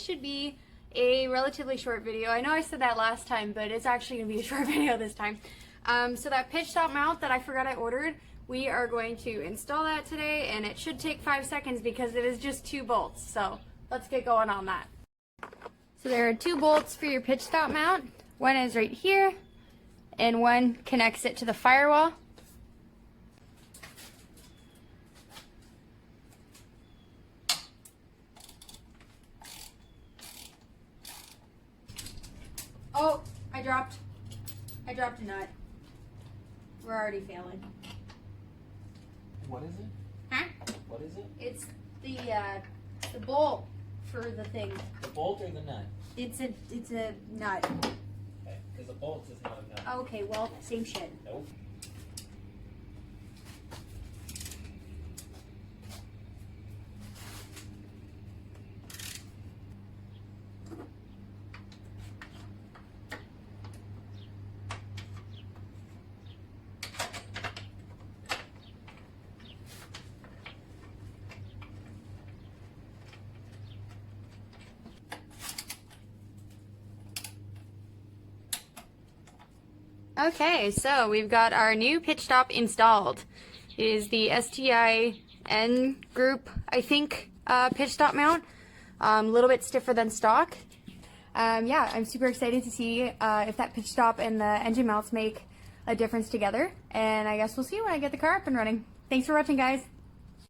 should be a relatively short video. I know I said that last time, but it's actually going to be a short video this time. So that pitch stop mount that I forgot I ordered, we are going to install that today, and it should take 5 seconds because it is just 2 bolts. So let's get going on that. So there are 2 bolts for your pitch stop mount. One is right here, and one connects it to the firewall. Oh, I dropped a nut. We're already failing. What is it? Huh? What is it? It's the bolt for the thing. The bolt or the nut? It's a nut. Okay, because the bolt is not a nut. Okay, well, same shit. Nope. Okay, so we've got our new pitch stop installed. It is the STI-N group, I think, pitch stop mount. A little bit stiffer than stock. Yeah, I'm super excited to see if that pitch stop and the engine mounts make a difference together. And I guess we'll see when I get the car up and running. Thanks for watching, guys.